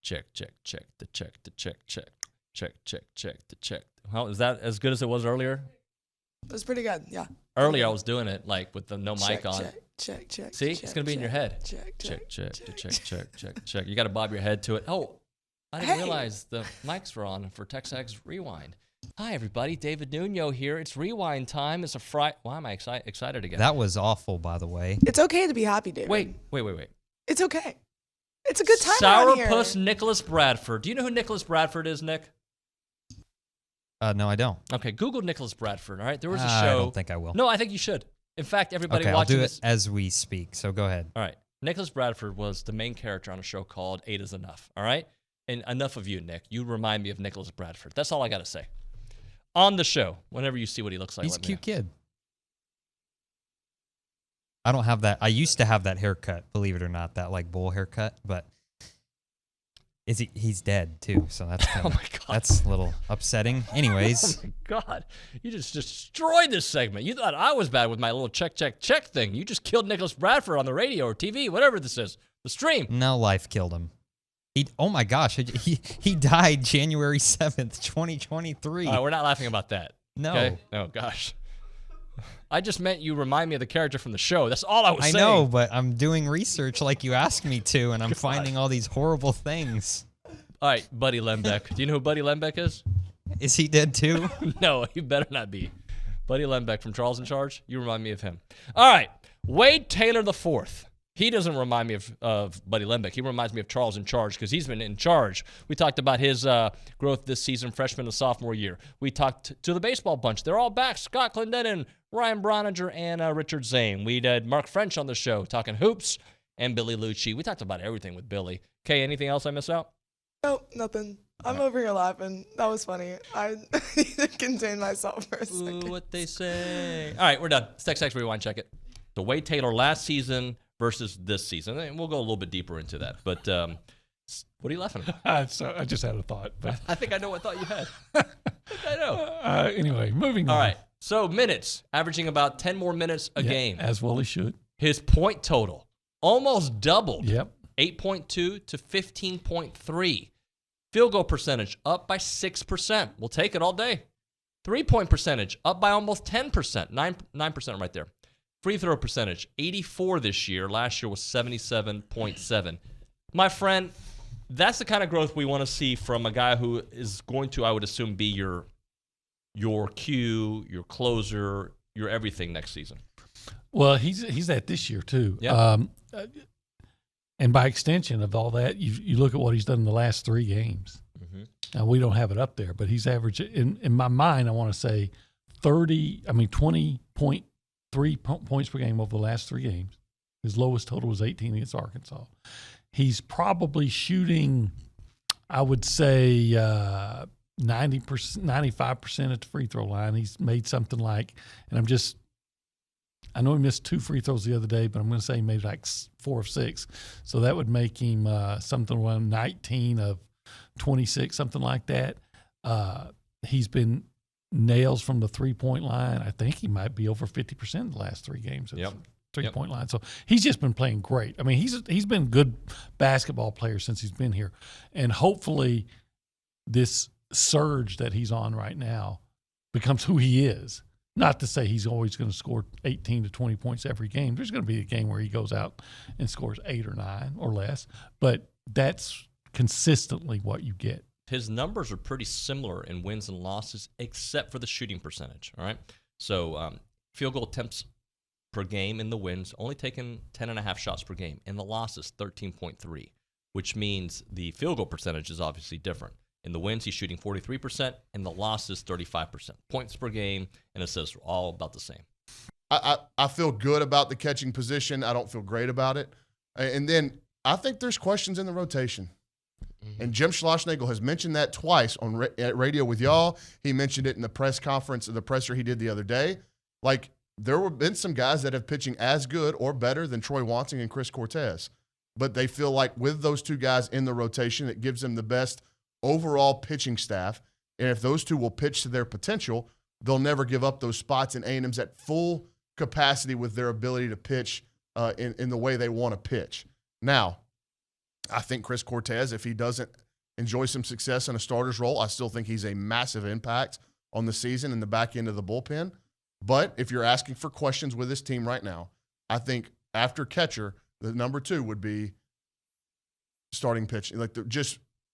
check, check, check, the check, the check, check, check, check, check, the check. How is that as good as it was earlier? It was pretty good, yeah. Earlier I was doing it like with the no mic on. Check. See, it's gonna be in your head. Check. Check. You got to bob your head to it. Oh, I didn't realize the mics were on for TexAgs Rewind. Hi everybody, David Nuno here. It's Rewind time. It's a Friday. Why am I excited again? That was awful, by the way. It's okay to be happy, David. Wait. It's okay. It's a good time around here. Sourpuss Nicholas Bradford. Do you know who Nicholas Bradford is, Nick? No, I don't. Okay, Google Nicholas Bradford. All right, there was a show. I don't think I will. No, I think you should. In fact, everybody Okay, watching I'll do this. it as we speak. So go ahead. All right, Nicholas Bradford was the main character on a show called 8 is Enough. All right, and enough of you, Nick. You remind me of Nicholas Bradford. That's all I got to say. On the show, whenever you see what he looks like, He's a cute kid. I don't have that. I used to have that haircut, believe it or not, that like bull haircut, but he's dead too, so that's kind of, oh my God. That's a little upsetting. Anyways. Oh my God. You just destroyed this segment. You thought I was bad with my little check thing. You just killed Nicholas Bradford on the radio or TV, whatever this is. The stream. No, life killed him. Oh my gosh, he died January 7th, 2023. We're not laughing about that. No. Okay? Oh gosh. I just meant you remind me of the character from the show. That's all I was saying. I know, but I'm doing research like you asked me to, and I'm finding all these horrible things. All right, Buddy Lembeck. Do you know who Buddy Lembeck is? Is he dead too? No, he better not be. Buddy Lembeck from Charles in Charge. You remind me of him. All right, Wade Taylor IV. He doesn't remind me of Buddy Lembeck. He reminds me of Charles in Charge because he's been in charge. We talked about his growth this season, freshman and sophomore year. We talked to the baseball bunch. They're all back. Scott Clendenin, Ryan Broninger, and Richard Zane. We did Mark French on the show talking hoops and Billy Liucci. We talked about everything with Billy. Okay, anything else I miss out? Nope, nothing. I'm over here laughing. That was funny. I need to contain myself for a second. Ooh, what they say. All right, we're done. It's TexAgs Rewind. Check it. So Wade Taylor last season versus this season. And we'll go a little bit deeper into that. But what are you laughing at? So I just had a thought. But I think I know what thought you had. I know. Anyway, moving on. All right. So minutes, averaging about 10 more minutes a game. As well he should. His point total almost doubled. Yep. 8.2 to 15.3. Field goal percentage up by 6%. We'll take it all day. 3-point percentage up by almost 10%. 9% right there. Free throw percentage, 84 this year. Last year was 77.7. My friend, that's the kind of growth we want to see from a guy who is going to, I would assume, be your Q, your closer, your everything next season. Well, he's that this year too. Yeah. And by extension of all that, you look at what he's done in the last 3 games. Mm-hmm. Now, we don't have it up there, but he's averaged, in my mind, I want to say 20.3 points per game over the last 3 games. His lowest total was 18 against Arkansas. He's probably shooting, I would say, 90%, 95% at the free throw line. He's made something like, and I know he missed 2 free throws the other day, but I'm going to say he made like 4 of 6. So that would make him something around 19 of 26, something like that. He's been nails from the 3-point line. I think he might be over 50% in the last 3 games. Yep. 3-point line. So he's just been playing great. I mean, he's been a good basketball player since he's been here. And hopefully this surge that he's on right now becomes who he is. Not to say he's always going to score 18 to 20 points every game. There's going to be a game where he goes out and scores 8 or 9 or less. But that's consistently what you get. His numbers are pretty similar in wins and losses, except for the shooting percentage. All right. So field goal attempts per game in the wins, only taking 10.5 shots per game. In the losses, 13.3, which means the field goal percentage is obviously different. In the wins, he's shooting 43%. In the losses, 35%. Points per game and assists are all about the same. I feel good about the catching position. I don't feel great about it. And then I think there's questions in the rotation. Mm-hmm. And Jim Schlossnagle has mentioned that twice on radio with y'all. He mentioned it in the press conference, the presser he did the other day. Like, there have been some guys that have pitching as good or better than Troy Wansing and Chris Cortez. But they feel like with those 2 guys in the rotation, it gives them the best overall pitching staff. And if those 2 will pitch to their potential, they'll never give up those spots. And A&M's at full capacity with their ability to pitch in the way they want to pitch. Now, I think Chris Cortez, if he doesn't enjoy some success in a starter's role, I still think he's a massive impact on the season in the back end of the bullpen. But if you're asking for questions with this team right now, I think after catcher, the number 2 would be starting pitching. Like,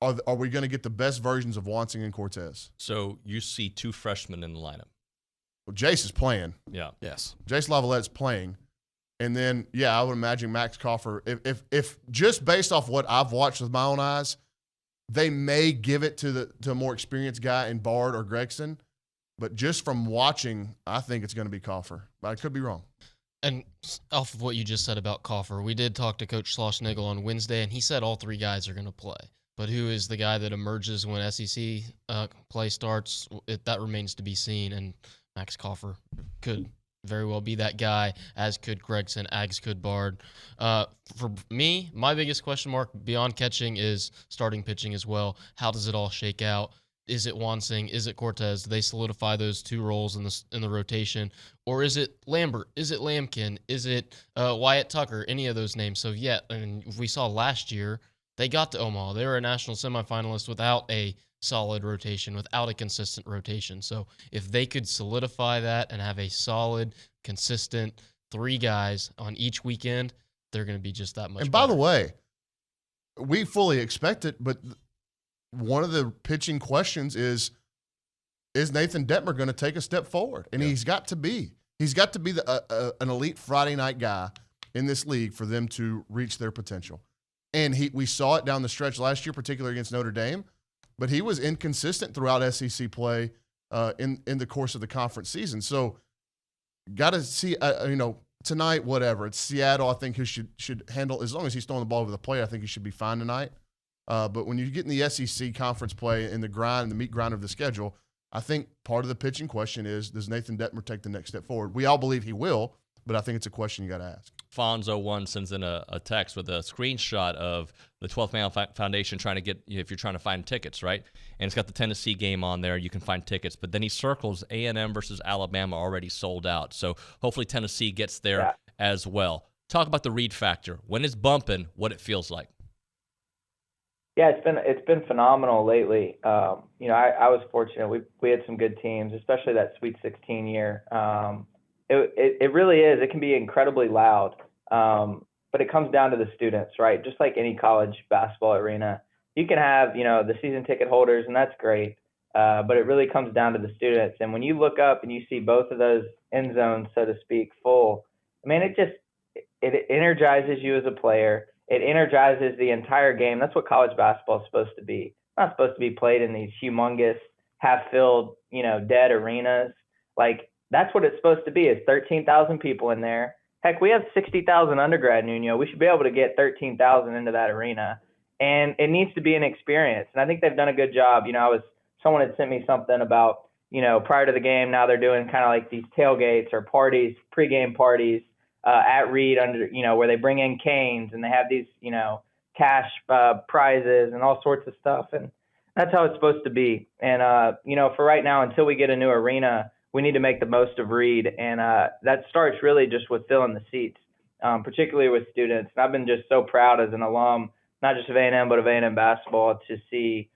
are we going to get the best versions of Wansing and Cortez? So you see 2 freshmen in the lineup. Well, Jace is playing. Yeah. Yes. Jace Lavaleette's playing. And then, I would imagine Max Coffer, if just based off what I've watched with my own eyes, they may give it to a more experienced guy in Bard or Gregson. But just from watching, I think it's going to be Coffer. But I could be wrong. And off of what you just said about Coffer, we did talk to Coach Schlossnagel on Wednesday, and he said all 3 guys are going to play. But who is the guy that emerges when SEC play starts? That remains to be seen, and Max Coffer could very well be that guy, as could Gregson, as could Bard. For me, my biggest question mark beyond catching is starting pitching as well. How does it all shake out? Is it Wansing? Is it Cortez? Do they solidify those 2 roles in the rotation? Or is it Lambert? Is it Lampkin? Is it Wyatt Tucker? Any of those names? So, and we saw last year, they got to Omaha. They were a national semifinalist without a solid rotation, without a consistent rotation. So if they could solidify that and have a solid, consistent 3 guys on each weekend, they're going to be just that much And better. by the way, we fully expect it, but one of the pitching questions is Nathan Detmer going to take a step forward? And he's got to be. He's got to be an elite Friday night guy in this league for them to reach their potential. And we saw it down the stretch last year, particularly against Notre Dame, but he was inconsistent throughout SEC play in the course of the conference season. So got to see, tonight, whatever. It's Seattle. I think he should handle, as long as he's throwing the ball over the plate, I think he should be fine tonight. But when you get in the SEC conference play in the meat grind of the schedule, I think part of the pitching question is, does Nathan Detmer take the next step forward? We all believe he will, but I think it's a question you got to ask. Fonzo1 sends in a text with a screenshot of the 12th Man Foundation trying to get, if you're trying to find tickets, right? And it's got the Tennessee game on there. You can find tickets. But then he circles A&M versus Alabama already sold out. So hopefully Tennessee gets there as well. Talk about the read factor. When it's bumping, what it feels like. Yeah, it's been phenomenal lately. I was fortunate. We had some good teams, especially that Sweet 16 year. It really is. It can be incredibly loud, but it comes down to the students, right? Just like any college basketball arena, you can have the season ticket holders, and that's great. But it really comes down to the students. And when you look up and you see both of those end zones, so to speak, full, I mean, it energizes you as a player. It energizes the entire game. That's what college basketball is supposed to be. It's not supposed to be played in these humongous, half-filled, dead arenas. Like, that's what it's supposed to be, is 13,000 people in there. Heck, we have 60,000 undergrad, Nuno. We should be able to get 13,000 into that arena. And it needs to be an experience. And I think they've done a good job. Someone had sent me something about, prior to the game, now they're doing kind of like these tailgates or parties, pregame parties at Reed where they bring in canes and they have these, cash prizes and all sorts of stuff. And that's how it's supposed to be. And, for right now, until we get a new arena, we need to make the most of Reed. And that starts really just with filling the seats, particularly with students. And I've been just so proud as an alum, not just of A&M, but of A&M basketball, to see,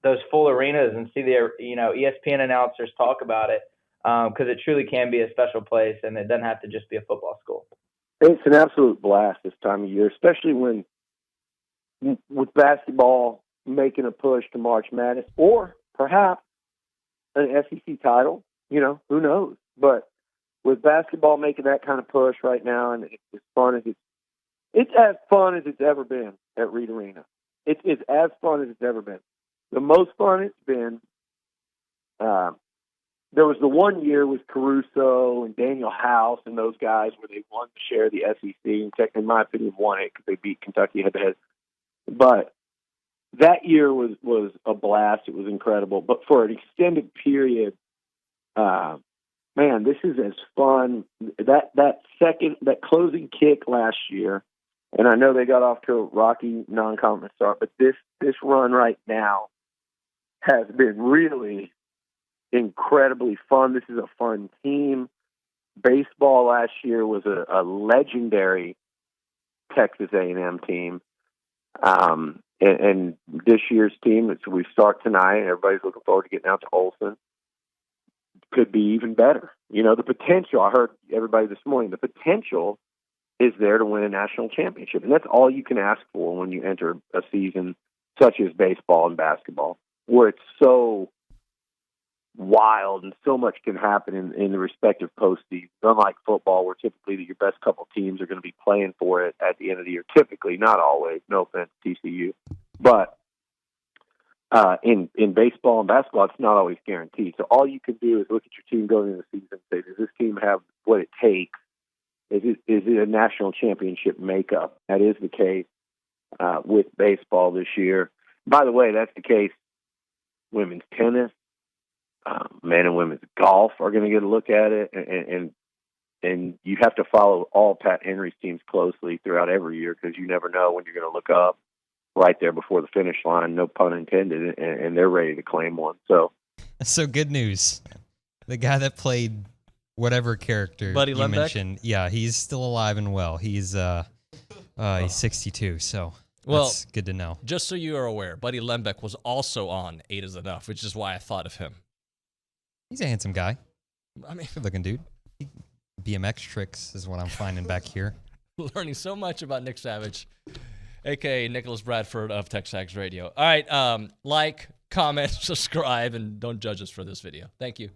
those full arenas and see the, ESPN announcers talk about it, because it truly can be a special place, and it doesn't have to just be a football school. It's an absolute blast this time of year, especially when with basketball making a push to March Madness, or perhaps an SEC title, who knows? But with basketball making that kind of push right now, and it's as fun as it's ever been at Reed Arena. It's as fun as it's ever been. The most fun it's been, there was the one year with Caruso and Daniel House and those guys where they won to share the SEC, and in my opinion, won it because they beat Kentucky head-to-head. But that year was a blast. It was incredible. But for an extended period, man, this is as fun. That closing kick last year, and I know they got off to a rocky non-conference start, but this run right now has been really incredibly fun. This is a fun team. Baseball last year was a legendary Texas A&M team. And this year's team, we start tonight, and everybody's looking forward to getting out to Olson. Could be even better. You know, the potential, I heard everybody this morning, the potential is there to win a national championship. And that's all you can ask for when you enter a season such as baseball and basketball, where it's so wild and so much can happen in the respective postseasons. Unlike football, where typically your best couple teams are going to be playing for it at the end of the year. Typically, not always. No offense, TCU. But in baseball and basketball, it's not always guaranteed. So all you can do is look at your team going into the season and say, does this team have what it takes? Is it a national championship makeup? That is the case with baseball this year. By the way, that's the case. Women's tennis, men and women's golf are going to get a look at it, and you have to follow all Pat Henry's teams closely throughout every year because you never know when you're going to look up right there before the finish line, no pun intended, and they're ready to claim one. So good news. The guy that played whatever character Buddy you Lembeck? mentioned, yeah, he's still alive and well. He's 62, so that's good to know. Just so you are aware, Buddy Lembeck was also on 8 is Enough, which is why I thought of him. He's a handsome guy. I mean, Good-looking dude. BMX tricks is what I'm finding back here. learning so much about Nick Savage, a.k.a. Nicholas Bradford of TexAgs Radio. All right, like, comment, subscribe, and don't judge us for this video. Thank you.